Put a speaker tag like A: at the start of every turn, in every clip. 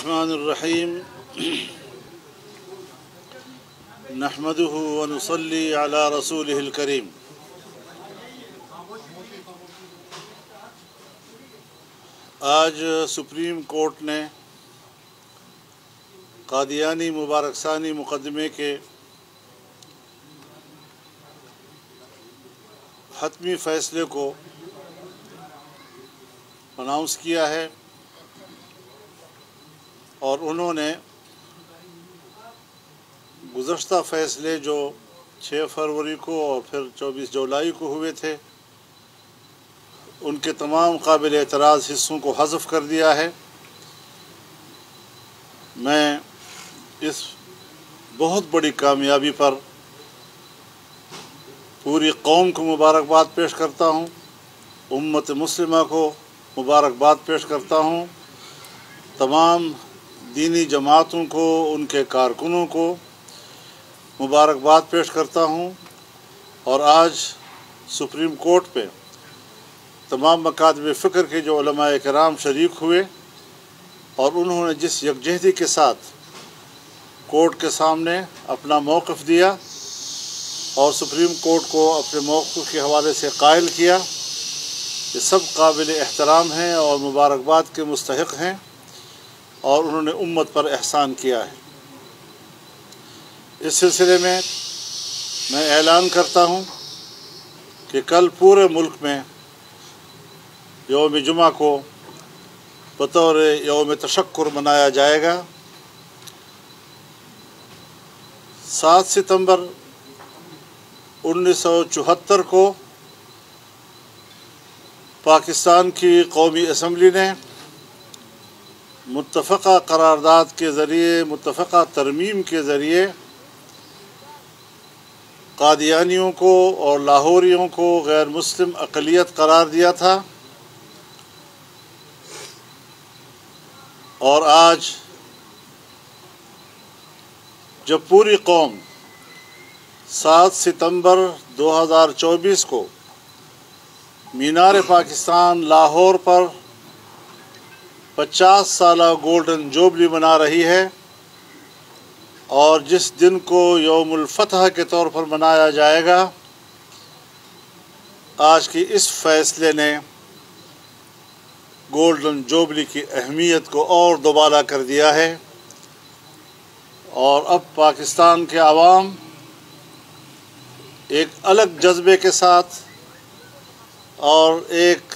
A: الرحمن الرحیم نحمده ونصلی علی رسولہ الکریم۔ آج سپریم کورٹ نے قادیانی مبارک ثانی مقدمے کے حتمی فیصلے کو اناؤنس کیا ہے اور انہوں نے گزشتہ فیصلے جو 6 فروری کو اور پھر 24 جولائی کو ہوئے تھے ان کے تمام قابل اعتراض حصوں کو حذف کر دیا ہے۔ میں اس بہت بڑی کامیابی پر پوری قوم کو مبارکباد پیش کرتا ہوں، امت مسلمہ کو مبارکباد پیش کرتا ہوں، تمام دینی جماعتوں کو، ان کے کارکنوں کو مبارکباد پیش کرتا ہوں۔ اور آج سپریم کورٹ پہ تمام مکاتب فکر کے جو علماء کرام شریک ہوئے اور انہوں نے جس یکجہتی کے ساتھ کورٹ کے سامنے اپنا موقف دیا اور سپریم کورٹ کو اپنے موقف کے حوالے سے قائل کیا، یہ سب قابل احترام ہیں اور مبارکباد کے مستحق ہیں اور انہوں نے امت پر احسان کیا ہے۔ اس سلسلے میں اعلان کرتا ہوں کہ کل پورے ملک میں یوم جمعہ کو بطور یوم تشکر منایا جائے گا۔ 7 ستمبر 1974 کو پاکستان کی قومی اسمبلی نے متفقہ قرارداد کے ذریعے، متفقہ ترمیم کے ذریعے قادیانیوں کو اور لاہوریوں کو غیر مسلم اقلیت قرار دیا تھا، اور آج جب پوری قوم 7 ستمبر 2024 کو مینار پاکستان لاہور پر 50 سالہ گولڈن جوبلی منا رہی ہے اور جس دن کو یوم الفتح کے طور پر منایا جائے گا، آج کی اس فیصلے نے گولڈن جوبلی کی اہمیت کو اور دوبالا کر دیا ہے، اور اب پاکستان کے عوام ایک الگ جذبے کے ساتھ اور ایک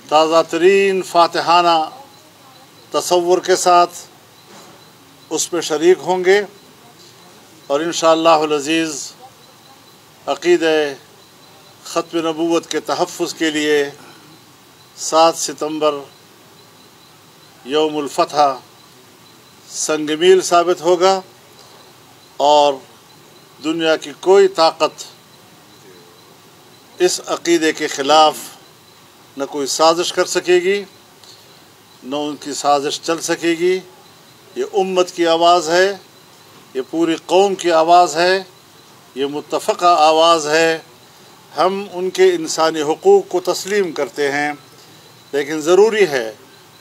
A: تازہ ترین فاتحانہ تصور کے ساتھ اس میں شریک ہوں گے، اور انشاءاللہ العزیز عقیدہ ختم نبوت کے تحفظ کے لیے 7 ستمبر یوم الفتح سنگ میل ثابت ہوگا، اور دنیا کی کوئی طاقت اس عقیدے کے خلاف نہ کوئی سازش کر سکے گی، نہ ان کی سازش چل سکے گی۔ یہ امت کی آواز ہے، یہ پوری قوم کی آواز ہے، یہ متفقہ آواز ہے۔ ہم ان کے انسانی حقوق کو تسلیم کرتے ہیں، لیکن ضروری ہے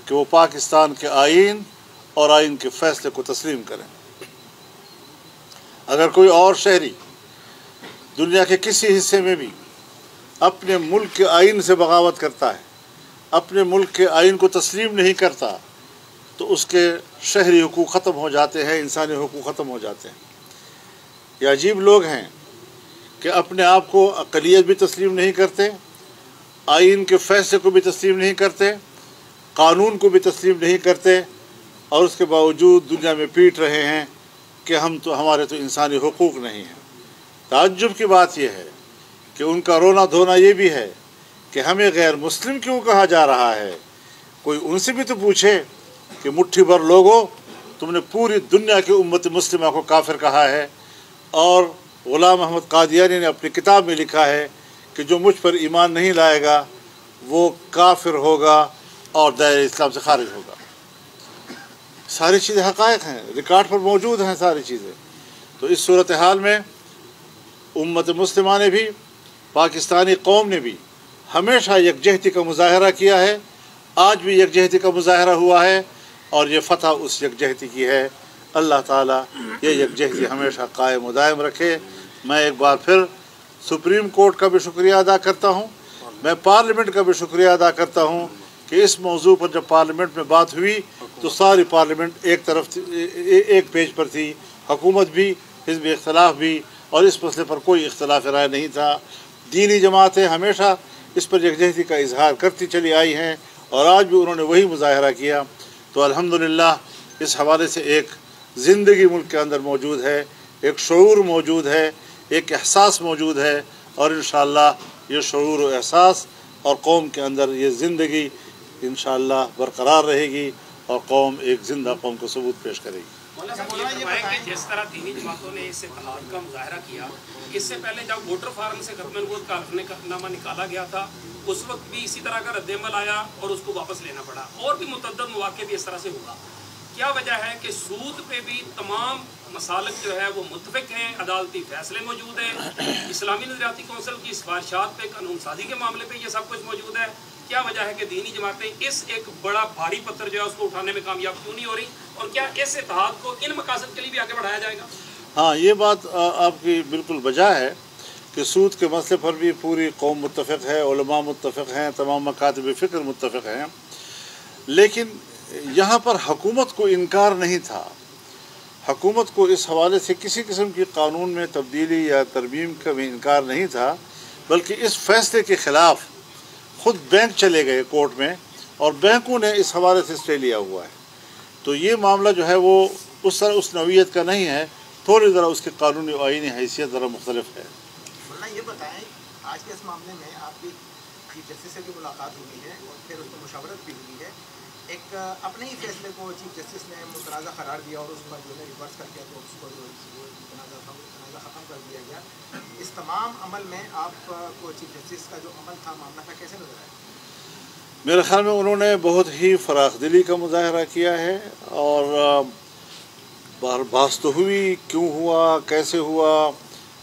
A: کہ وہ پاکستان کے آئین اور آئین کے فیصلے کو تسلیم کریں۔ اگر کوئی اور شہری دنیا کے کسی حصے میں بھی اپنے ملک کے آئین سے بغاوت کرتا ہے، اپنے ملک کے آئین کو تسلیم نہیں کرتا، تو اس کے شہری حقوق ختم ہو جاتے ہیں، انسانی حقوق ختم ہو جاتے ہیں۔ یہ عجیب لوگ ہیں کہ اپنے آپ کو اقلیت بھی تسلیم نہیں کرتے، آئین کے فیصلے کو بھی تسلیم نہیں کرتے، قانون کو بھی تسلیم نہیں کرتے، اور اس کے باوجود دنیا میں پیٹ رہے ہیں کہ ہمارے تو انسانی حقوق نہیں ہیں۔ تعجب کی بات یہ ہے کہ ان کا رونا دھونا یہ بھی ہے کہ ہمیں غیر مسلم کیوں کہا جا رہا ہے۔ کوئی ان سے بھی تو پوچھے کہ مٹھی بھر لوگوں، تم نے پوری دنیا کی امت مسلمہ کو کافر کہا ہے، اور غلام احمد قادیانی نے اپنی کتاب میں لکھا ہے کہ جو مجھ پر ایمان نہیں لائے گا وہ کافر ہوگا اور دائرہ اسلام سے خارج ہوگا۔ ساری چیزیں حقائق ہیں، ریکارڈ پر موجود ہیں ساری چیزیں۔ تو اس صورتحال میں امت مسلمہ نے بھی، پاکستانی قوم نے بھی ہمیشہ یکجہتی کا مظاہرہ کیا ہے، آج بھی یکجہتی کا مظاہرہ ہوا ہے، اور یہ فتح اس یکجہتی کی ہے۔ اللہ تعالیٰ یہ یکجہتی ہمیشہ قائم و دائم رکھے۔ میں ایک بار پھر سپریم کورٹ کا بھی شکریہ ادا کرتا ہوں، میں پارلیمنٹ کا بھی شکریہ ادا کرتا ہوں کہ اس موضوع پر جب پارلیمنٹ میں بات ہوئی تو ساری پارلیمنٹ ایک طرف تھی، ایک پیج پر تھی، حکومت بھی، حزب اختلاف بھی، اور اس مسئلے پر کوئی اختلاف رائے نہیں تھا۔ دینی جماعتیں ہمیشہ اس پر یکجہتی کا اظہار کرتی چلی آئی ہیں اور آج بھی انہوں نے وہی مظاہرہ کیا۔ تو الحمدللہ اس حوالے سے ایک زندگی ملک کے اندر موجود ہے، ایک شعور موجود ہے، ایک احساس موجود ہے، اور انشاءاللہ یہ شعور و احساس اور قوم کے اندر یہ زندگی انشاءاللہ برقرار رہے گی اور قوم ایک زندہ قوم کو ثبوت پیش کرے گی۔
B: مولانا صاحب یہ فرمائیں کہ جس طرح دینی جماعتوں نے اس اتحاد کا مظاہرہ کیا، اس سے پہلے جب ووٹر فارم سے ختم نبوت کا حلف نامہ نکالا گیا تھا اس وقت بھی اسی طرح کا رد عمل آیا اور اس کو واپس لینا پڑا، اور بھی متعدد مواقع بھی اس طرح سے ہوا۔ کیا وجہ ہے کہ سود پہ بھی تمام مسالک جو ہے وہ متفق ہیں، عدالتی فیصلے موجود ہیں، اسلامی نظریاتی کونسل کی سفارشات پہ، قانون سازی کے معاملے پہ یہ سب کچھ موجود ہے؟ کیا وجہ ہے کہ دینی جماعتیں اس ایک بڑا بھاری پتھر جو ہے اس کو اٹھانے میں کامیاب کیوں نہیں ہو رہی، اور کیا اس اتحاد کو ان مقاصد کے لیے بھی آگے بڑھایا جائے گا؟
A: ہاں، یہ بات آپ کی بالکل بجا ہے کہ سود کے مسئلے پر بھی پوری قوم متفق ہے، علماء متفق ہیں، تمام مکاتب فکر متفق ہیں، لیکن یہاں پر حکومت کو انکار نہیں تھا۔ حکومت کو اس حوالے سے کسی قسم کی قانون میں تبدیلی یا ترمیم کا بھی انکار نہیں تھا، بلکہ اس فیصلے کے خلاف خود بینک چلے گئے کورٹ میں اور بینکوں نے اس حوالے سے اسٹے لیا ہوا ہے۔ تو یہ معاملہ جو ہے وہ اس طرح اس نوعیت کا نہیں ہے، تھوڑی ذرا اس کی قانونی و آئینی حیثیت ذرا مختلف ہے۔
C: مولانا یہ بتائیں، آج کے اس معاملے میں آپ کی چیف جسٹس سے بھی ملاقات ہوئی ہے اور پھر اس پر مشاورت بھی ہوئی ہے، ایک اپنے ہی فیصلے کو چیف جسٹس نے متنازع قرار دیا اور اس پر جو ہے ریورس کر کے تو اس کو تنازع ختم کر دیا گیا۔ اس تمام عمل میں آپ کو چیف جسٹس کا جو عمل تھا، معاملہ تھا، کیسے نظر آیا؟
A: میرے خیال میں انہوں نے بہت ہی فراخ دلی کا مظاہرہ کیا ہے، اور بحث تو ہوئی کیوں ہوا، کیسے ہوا،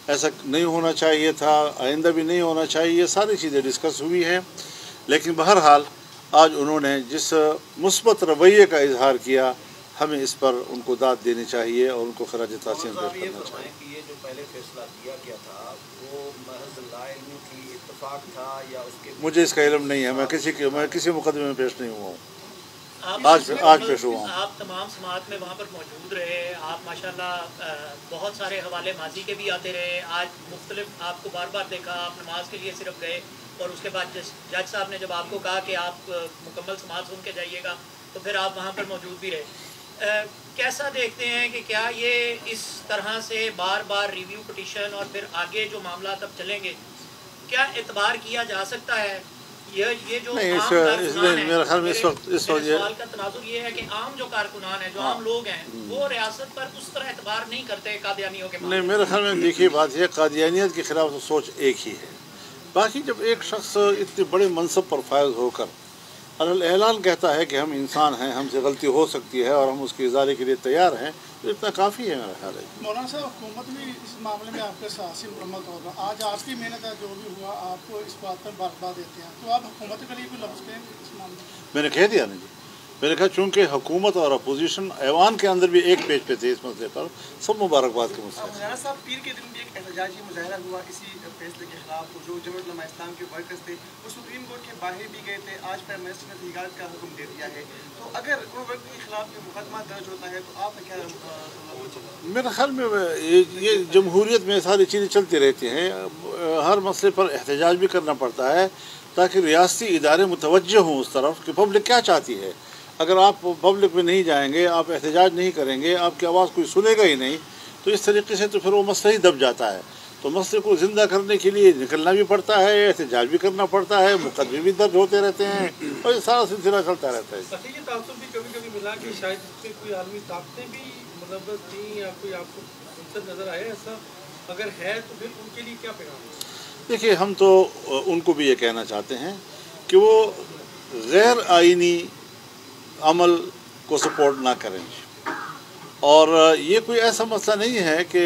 A: ایسا نہیں ہونا چاہیے تھا، آئندہ بھی نہیں ہونا چاہیے، یہ ساری چیزیں ڈسکس ہوئی ہیں۔ لیکن بہرحال آج انہوں نے جس مثبت رویے کا اظہار کیا، ہمیں اس پر ان کو داد دینی چاہیے اور ان کو خراج تحسین پیش کرنا چاہیے۔
D: کہ یہ جو پہلے فیصلہ کیا گیا تھا وہ محض لا علمی تھی، اتفاق تھا، یا اس کے
A: مجھے اس کا علم نہیں ہے، میں کسی مقدمے میں پیش نہیں ہوا ہوں،
E: آج
A: پیش ہوا ہوں۔
E: آپ تمام سماعت میں وہاں پر موجود رہے، آپ ماشاءاللہ بہت سارے حوالے ماضی کے بھی آتے رہے، آج مختلف آپ کو بار بار دیکھا، آپ نماز کے لیے صرف گئے اور اس کے بعد جج صاحب نے جب آپ کو کہا کہ آپ مکمل سماعت سن کے جائیے گا تو پھر آپ وہاں پر موجود بھی رہے۔ کیسا دیکھتے ہیں کہ کیا یہ اس طرح سے بار بار ریویو پٹیشن اور پھر آگے جو معاملات اب چلیں گے، کیا اعتبار کیا جا سکتا ہے؟ یہ جو
A: میرے خیال میں اس وقت
E: سوال کا تناظر یہ ہے کہ عام جو کارکنان ہیں، جو عام لوگ ہیں، وہ ریاست پر اس طرح اعتبار نہیں کرتے قادیانیوں کے
A: نہیں، میرے خیال میں دیکھیے بات یہ قادیانیت کے خلاف سوچ ایک ہی ہے۔ باقی جب ایک شخص اتنے بڑے منصب پر فائز ہو کر اعلان کہتا ہے کہ ہم انسان ہیں، ہم سے غلطی ہو سکتی ہے اور ہم اس کی ازالے کے لیے تیار ہیں، تو اتنا کافی ہے میرا خیال ہے۔
F: مولانا صاحب، حکومت بھی اس معاملے میں آپ کے ساتھ مرمت ہوگا، آج آپ کی محنت ہے، جو بھی ہوا آپ کو اس بات پر برباد دیتے ہیں، تو آپ حکومت کے لیے کوئی لفظ کہیں گے اس معاملے میں؟
A: میں نے کہہ دیا نا جی، میں نے کہا چونکہ حکومت اور اپوزیشن ایوان کے اندر بھی ایک پیج پہ تھے اس مسئلے پر، سب مبارکباد کے مسئلے۔
G: مولانا صاحب، پیر کے دن بھی ایک احتجاجی مظاہرہ ہوا اسی فیصلے کے خلاف، جو جمعیت علماء اسلام کے ورکرز تھے وہ سپریم کورٹ کے باہر بھی گئے تھے، آج پرائم منسٹر نے تحقیقات کا حکم دے دیا ہے، تو اگر ان ورکر کے خلاف یہ مقدمہ درج ہوتا ہے تو آپ کا کیا؟
A: میرے خیال میں یہ جمہوریت میں ساری چیزیں چلتی رہتی ہیں، ہر مسئلے پر احتجاج بھی کرنا پڑتا ہے تاکہ ریاستی ادارے متوجہ ہوں اس طرف کہ پبلک کیا چاہتی ہے۔ اگر آپ پبلک میں نہیں جائیں گے، آپ احتجاج نہیں کریں گے، آپ کی آواز کوئی سنے گا ہی نہیں، تو اس طریقے سے تو پھر وہ مسئلہ ہی دب جاتا ہے۔ تو مسئلے کو زندہ کرنے کے لیے نکلنا بھی پڑتا ہے، احتجاج بھی کرنا پڑتا ہے، مقدمے بھی درج ہوتے رہتے ہیں، اور یہ سارا سلسلہ چلتا رہتا ہے۔
G: اچھا، یہ تعصب بھی کبھی کبھی ملا کہ شاید اس پہ کوئی عالمی طاقتیں بھی ملوث تھیں یا کوئی آپ کو منصب نظر آیا ایسا؟ اگر ہے تو پھر ان کے لیے کیا پیغام ہے؟
A: دیکھیے، ہم تو ان کو بھی یہ کہنا چاہتے ہیں کہ وہ غیر آئینی عمل کو سپورٹ نہ کریں، اور یہ کوئی ایسا مسئلہ نہیں ہے کہ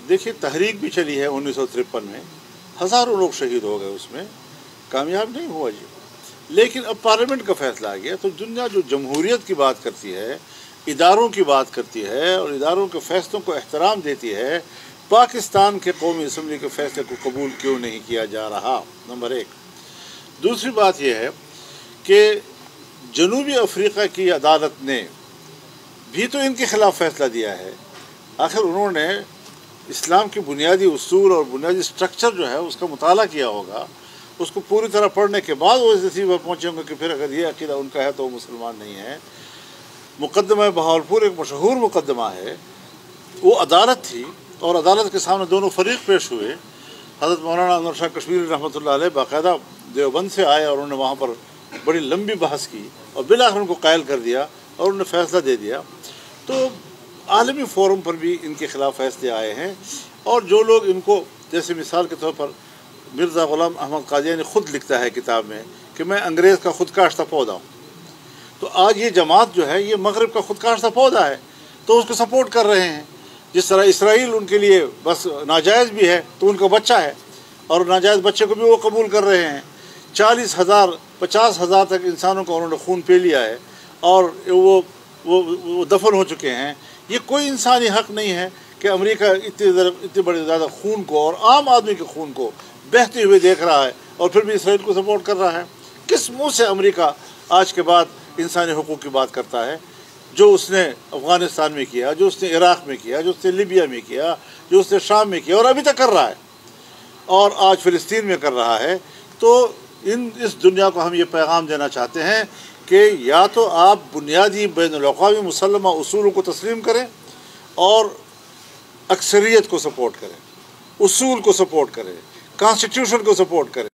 A: دیکھیے تحریک بھی چلی ہے 1953 میں، ہزاروں لوگ شہید ہو گئے، اس میں کامیاب نہیں ہوا جی، لیکن اب پارلیمنٹ کا فیصلہ آ گیا تو دنیا جو جمہوریت کی بات کرتی ہے، اداروں کی بات کرتی ہے اور اداروں کے فیصلوں کو احترام دیتی ہے، پاکستان کے قومی اسمبلی کے فیصلے کو قبول کیوں نہیں کیا جا رہا؟ نمبر ایک۔ دوسری بات یہ ہے کہ جنوبی افریقہ کی عدالت نے بھی تو ان کے خلاف فیصلہ دیا ہے۔ آخر انہوں نے اسلام کی بنیادی اصول اور بنیادی سٹرکچر جو ہے اس کا مطالعہ کیا ہوگا، اس کو پوری طرح پڑھنے کے بعد وہ اس نتیجے پر پہنچیں گے کہ پھر اگر یہ عقیدہ ان کا ہے تو وہ مسلمان نہیں ہے۔ مقدمہ بہاولپور ایک مشہور مقدمہ ہے، وہ عدالت تھی اور عدالت کے سامنے دونوں فریق پیش ہوئے۔ حضرت مولانا انور شاہ کشمیری رحمۃ اللہ علیہ باقاعدہ دیوبند سے آئے اور انہوں نے وہاں پر بڑی لمبی بحث کی اور بالآخر ان کو قائل کر دیا اور انہوں نے فیصلہ دے دیا۔ تو عالمی فورم پر بھی ان کے خلاف فیصلے آئے ہیں، اور جو لوگ ان کو، جیسے مثال کے طور پر مرزا غلام احمد قادیانی خود لکھتا ہے کتاب میں کہ میں انگریز کا خود کاشتہ پودا ہوں، تو آج یہ جماعت جو ہے یہ مغرب کا خود کاشتہ پودا ہے تو اس کو سپورٹ کر رہے ہیں۔ جس طرح اسرائیل ان کے لیے بس ناجائز بھی ہے تو ان کا بچہ ہے، اور ناجائز بچے کو بھی وہ قبول کر رہے ہیں۔ 40,000 50,000 تک انسانوں کا انہوں نے خون پی لیا ہے اور وہ دفن ہو چکے ہیں۔ یہ کوئی انسانی حق نہیں ہے کہ امریکہ اتنے بڑے زیادہ خون کو اور عام آدمی کے خون کو بہتے ہوئے دیکھ رہا ہے اور پھر بھی اسرائیل کو سپورٹ کر رہا ہے۔ کس منہ سے امریکہ آج کے بعد انسانی حقوق کی بات کرتا ہے؟ جو اس نے افغانستان میں کیا، جو اس نے عراق میں کیا، جو اس نے لیبیا میں کیا، جو اس نے شام میں کیا اور ابھی تک کر رہا ہے اور آج فلسطین میں کر رہا ہے۔ تو اس دنیا کو ہم یہ پیغام دینا چاہتے ہیں کہ یا تو آپ بنیادی بین الاقوامی مسلمہ اصولوں کو تسلیم کریں اور اکثریت کو سپورٹ کریں، اصول کو سپورٹ کریں، کانسٹیٹیوشن کو سپورٹ کریں۔